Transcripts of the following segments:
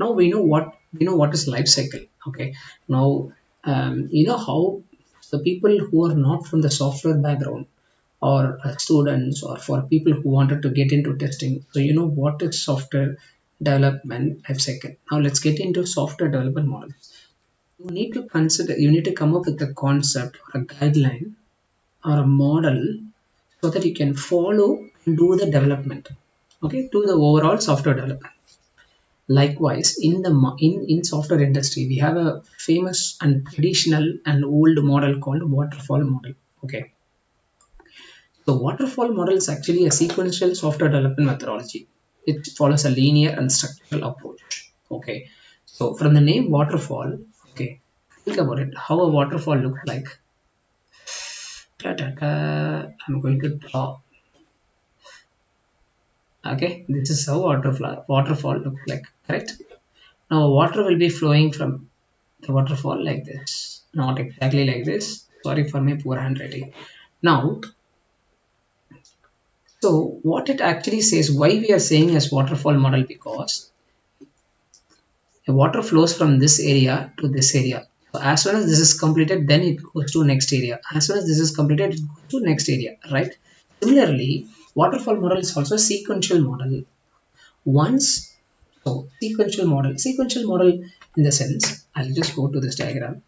Now we know what is life cycle. Okay, now you know how the people who are not from the software background, or students, or for people who wanted to get into testing, so you know what is software development life cycle. Now let's get into software development model. You need to come up with a concept or a guideline or a model so that you can follow and do the development, okay, to the overall software development. Likewise, in software industry, we have a famous and traditional and old model called waterfall model. Okay, so waterfall model is actually a sequential software development methodology. It follows a linear and structural approach. Okay, so from the name waterfall, okay, think about it. How a waterfall looks like. I'm going to draw. Okay, this is how waterfall looks like. Correct. Now water will be flowing from the waterfall like this, not exactly like this. Sorry for my poor handwriting. Now, so what it actually says, why we are saying as waterfall model, because the water flows from this area to this area. So as soon as this is completed, then it goes to next area. As soon as this is completed, it goes to next area, right? Similarly, waterfall model is also sequential model. Once, so sequential model in the sense, I'll just go to this diagram.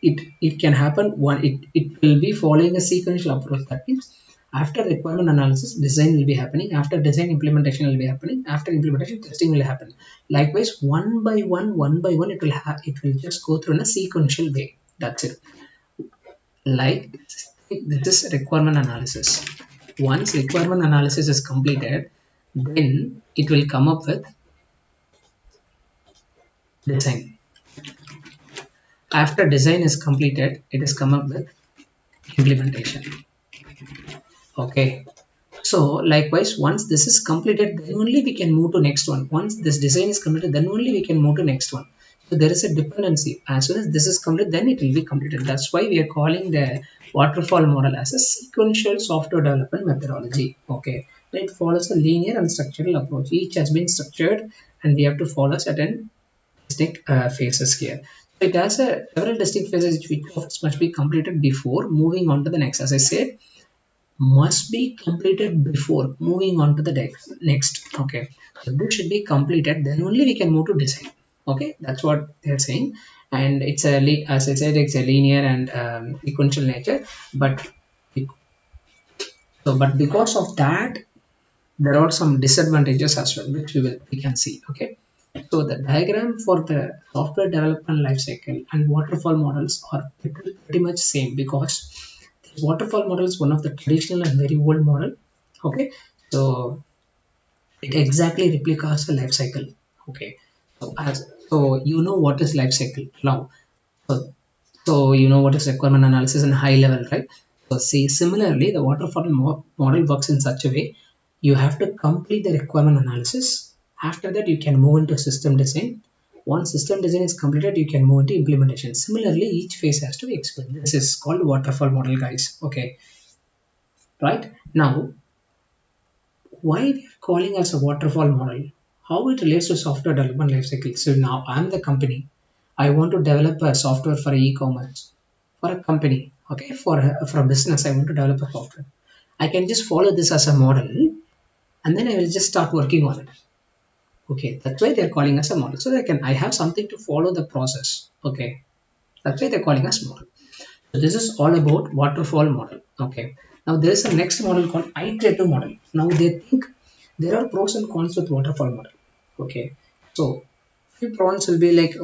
It can happen one, it will be following a sequential approach. That means after requirement analysis, design will be happening. After design, implementation will be happening. After implementation, testing will happen. Likewise, one by one it will just go through in a sequential way. That's it. Like this is requirement analysis. Once requirement analysis is completed, then it will come up with design. After design is completed, it is come up with implementation. Okay, so likewise, once this is completed, then only we can move to next one. Once this design is completed, then only we can move to next one. So there is a dependency. As soon as this is completed, then it will be completed. That's why we are calling the waterfall model as a sequential software development methodology. Okay, it follows a linear and structural approach. Each has been structured, and we have to follow certain distinct phases here. So it has several distinct phases which must be completed before moving on to the next. As I said, must be completed before moving on to the next. Okay, so this should be completed, then only we can move to design. Okay, that's what they're saying. And it's as I said, it's a linear and sequential nature. But but because of that, there are some disadvantages as well, which we can see. Okay, so the diagram for the software development lifecycle and waterfall models are pretty much same, because waterfall model is one of the traditional and very old model. Okay, so it exactly replicates the life cycle. Okay, so you know what is life cycle now. So, so you know what is requirement analysis in high level, right? So see, similarly the waterfall model works in such a way. You have to complete the requirement analysis. After that, you can move into system design. Once system design is completed, you can move into implementation. Similarly, each phase has to be explained. This is called waterfall model, guys. Okay, right now, why we are calling as a waterfall model, how it relates to software development lifecycle. So now I'm the company. I want to develop a software for e-commerce for a company. Okay, for a business, I want to develop a software. I can just follow this as a model, and then I will just start working on it. Okay, that's why they're calling us a model. So I have something to follow the process. Okay, that's why they're calling us model. So this is all about waterfall model. Okay. Now there is a next model called iterative model. Now they think there are pros and cons with waterfall model. Okay. So few pros will be like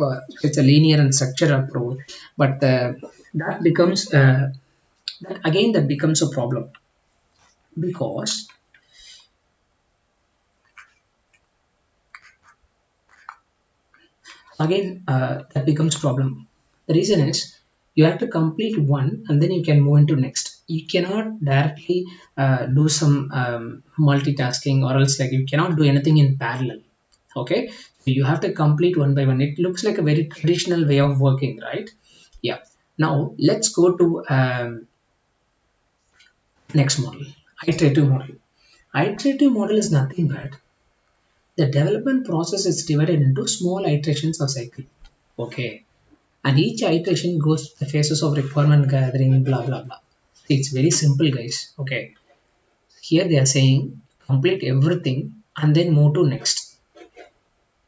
it's a linear and structured approach, but that becomes that becomes a problem, because that becomes problem. The reason is you have to complete one and then you can move into next. You cannot directly do some multitasking, or else like you cannot do anything in parallel. Okay, so you have to complete one by one. It looks like a very traditional way of working, right? Yeah. Now let's go to next model, iterative model. Iterative model is nothing but The development process is divided into small iterations or cycle. Okay, and each iteration goes through the phases of requirement gathering, blah blah blah. See, it's very simple, guys. Okay, here they are saying complete everything and then move to next.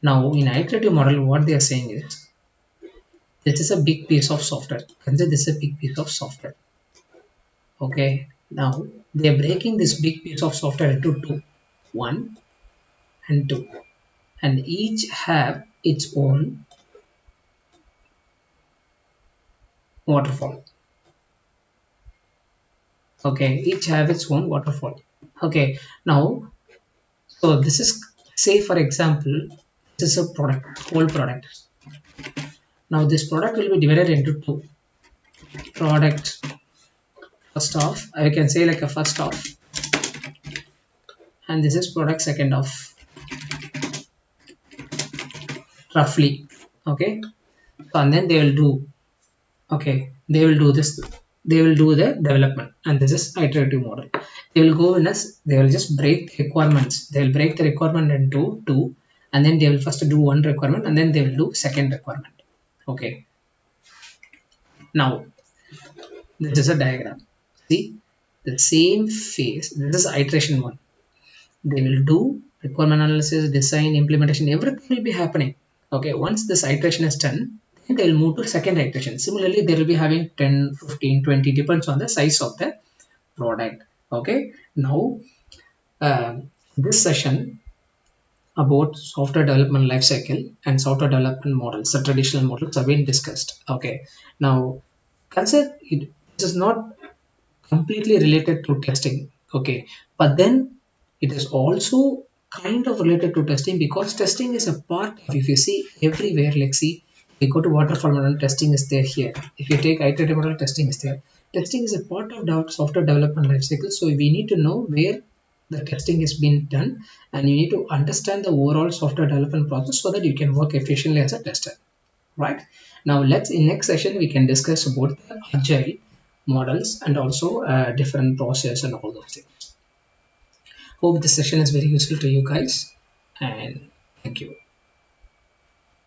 Now, in iterative model, what they are saying is this is a big piece of software. Consider this a big piece of software. Okay, now they are breaking this big piece of software into two, one and two, and each have its own waterfall. Okay, each have its own waterfall. Okay, now so this is, say for example, this is a product, whole product. Now this product will be divided into two. Product first off, I can say like a first off, and this is product second off, roughly. Okay, so and then they will do, okay, they will do this, they will do the development, and this is iterative model. They will go in as, they will just break the requirements, they will break the requirement into two, and then they will first do one requirement and then they will do second requirement. Okay, now this is a diagram. See, the same phase, this is iteration one. They will do requirement analysis, design, implementation, everything will be happening. Okay, once this iteration is done, then they will move to second iteration. Similarly, they will be having 10, 15, 20, depends on the size of the product. Okay, now this session about software development lifecycle and software development models, the traditional models have been discussed. Okay, now consider it, this is not completely related to testing. Okay, but then it is also kind of related to testing, because testing is a part of, if you see everywhere, like see, we go to waterfall model, testing is there. Here if you take iterative model, testing is there. Testing is a part of the software development life cycle, so we need to know where the testing is being done, and you need to understand the overall software development process so that you can work efficiently as a tester, right? Now let's, in next session we can discuss about the agile models and also different process and all those things. Hope this session is very useful to you guys, and thank you.